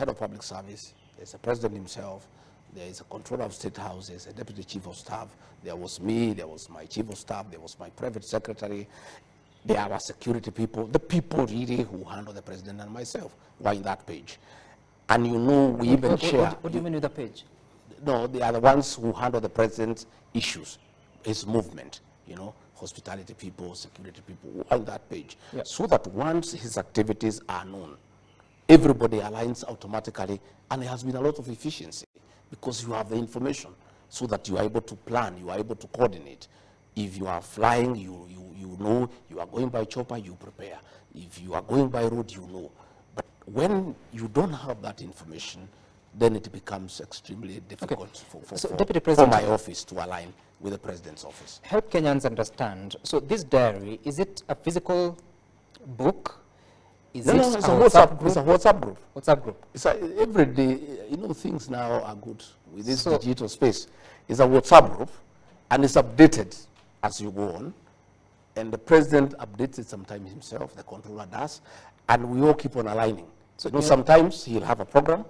head of public service, there's the president himself, there is a controller of state house, there's a deputy chief of staff, there was me, there was my chief of staff, there was my private secretary, there are security people, the people really who handle the president and myself were in that page. And you know, we even share. What do you mean with the page? No, they are the ones who handle the president's issues, his movement, you know, hospitality people, security people, on that page. Yeah. So that once his activities are known, everybody aligns automatically, and there has been a lot of efficiency because you have the information so that you are able to plan, you are able to coordinate. If you are flying, you know, you are going by chopper, you prepare. If you are going by road, you know. But when you don't have that information, then it becomes extremely difficult for my office to align with the president's office. Help Kenyans understand. So this diary, is it a physical book? It's a WhatsApp group. It's a WhatsApp group. WhatsApp group. It's every day, you know, things now are good with this digital space. It's a WhatsApp group, and it's updated as you go on. And the president updates it sometimes himself, the controller does, and we all keep on aligning. So you know, sometimes he'll have a program,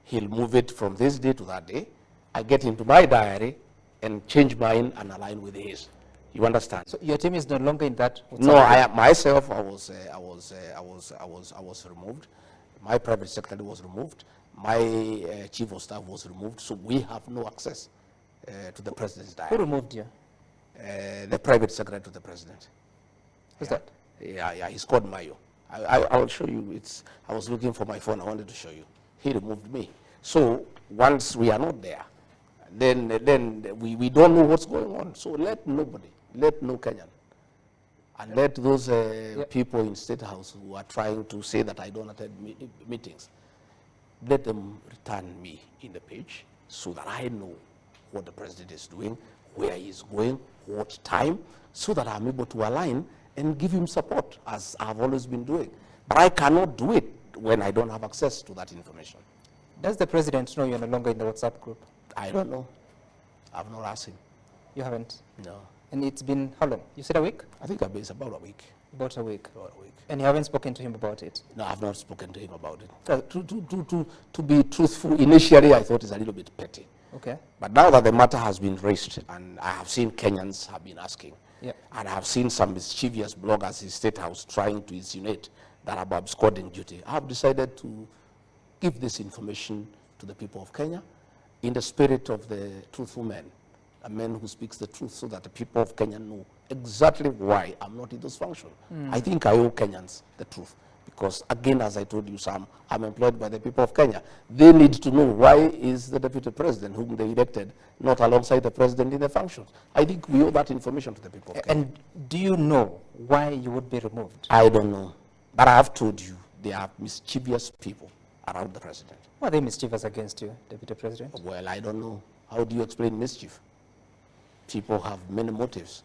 he'll move it from this day to that day. I get into my diary and change mine and align with his. You understand? So your team is no longer in that? No, I was removed. My private secretary was removed. My chief of staff was removed. So we have no access to the president's diary. Who removed you? The private secretary to the president. Who's that? Yeah, he's called Mayo. I will show you. I was looking for my phone. I wanted to show you. He removed me. So once we are not there, then we don't know what's going on. So let nobody, let no Kenyan, and let those people in State House who are trying to say that I don't attend meetings, let them return me in the page so that I know what the president is doing, where he's going, what time, so that I'm able to align and give him support, as I've always been doing. But I cannot do it when I don't have access to that information. Does the president know you're no longer in the WhatsApp group? I don't know. I've not asked him. You haven't? No. And it's been how long? You said a week? I think it's about a week. About a week? About a week. And you haven't spoken to him about it? No, I've not spoken to him about it. To be truthful, initially I thought it's a little bit petty. Okay. But now that the matter has been raised, and I have seen Kenyans have been asking, and I have seen some mischievous bloggers in State House trying to insinuate that I'm absconding duty, I have decided to give this information to the people of Kenya in the spirit of the truthful man, a man who speaks the truth, so that the people of Kenya know exactly why I'm not in those functions. I think I owe Kenyans the truth. Because again, as I told you, Sam, I'm employed by the people of Kenya. They need to know why is the deputy president whom they elected not alongside the president in the functions. I think we owe that information to the people of Kenya. And do you know why you would be removed? I don't know. But I have told you, they are mischievous people around the president. Why are they mischievous against you, deputy president? Well, I don't know. How do you explain mischief? People have many motives.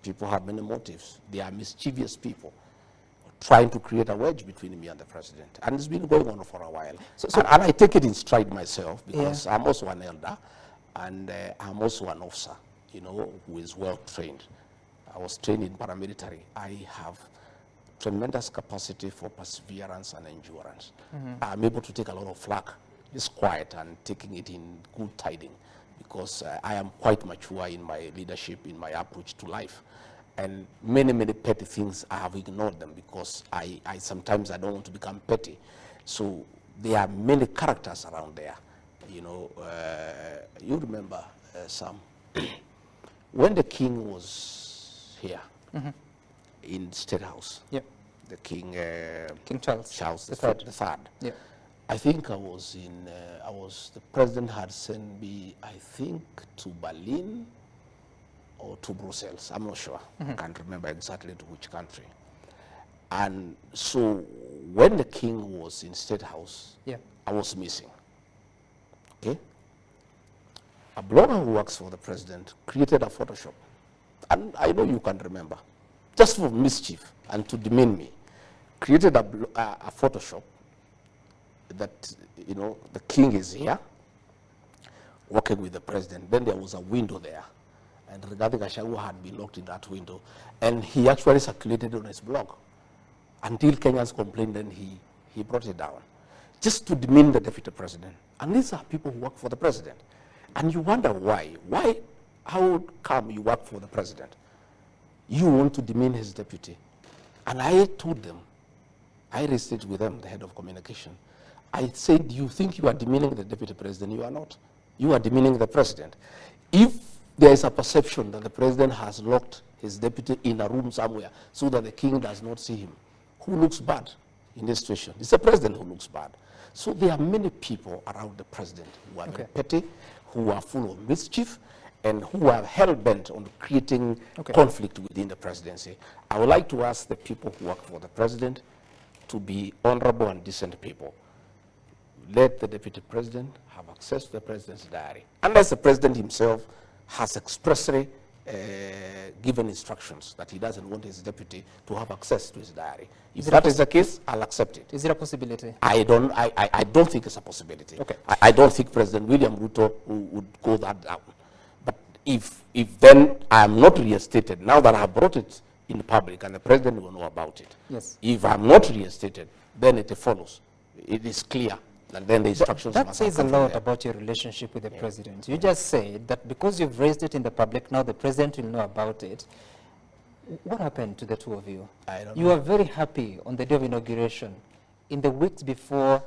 People have many motives. They are mischievous people trying to create a wedge between me and the president. And it's been going on for a while. And I take it in stride myself, because I'm also an elder, and I'm also an officer, you know, who is well trained. I was trained in paramilitary. I have tremendous capacity for perseverance and endurance. I'm able to take a lot of flack, just quiet, and taking it in good tiding, because I am quite mature in my leadership, in my approach to life. And many, many petty things, I have ignored them, because I sometimes I don't want to become petty. So there are many characters around there. You know, you remember, Sam, when the king was here in State House, the king Charles the Third. I think I was in, the president had sent me, I think, to Berlin or to Brussels, I'm not sure. I can't remember exactly to which country. And so when the king was in State House, I was missing. Okay? A blogger who works for the president created a Photoshop. And I know you can remember. Just for mischief and to demean me. Created a Photoshop that, you know, the king is here, working with the president. Then there was a window there. And Gachagua had been locked in that window. And he actually circulated on his blog. Until Kenyans complained, then he brought it down. just to demean the deputy president. And these are people who work for the president. And you wonder why. Why? How come you work for the president? You want to demean his deputy. And I told them, I raised it with them, the head of communication. I said, you think you are demeaning the deputy president? You are not. You are demeaning the president. If there is a perception that the president has locked his deputy in a room somewhere so that the king does not see him, who looks bad in this situation? It's the president who looks bad. So there are many people around the president who are very petty, who are full of mischief, and who are hell-bent on creating conflict within the presidency. I would like to ask the people who work for the president to be honorable and decent people. Let the deputy president have access to the president's diary, unless the president himself has expressly given instructions that he doesn't want his deputy to have access to his diary. If that is the case, I'll accept it. Is it a possibility? I don't think it's a possibility. I don't think President William Ruto would go that down. But if then I'm not reinstated, now that I have brought it in the public and the president will know about it. Yes. If I'm not reinstated, then it follows. It is clear. And then the instructions that says a lot about your relationship with the president. You just said that because you've raised it in the public, now the president will know about it. What happened to the two of you? I don't know. You were very happy on the day of inauguration. In the weeks before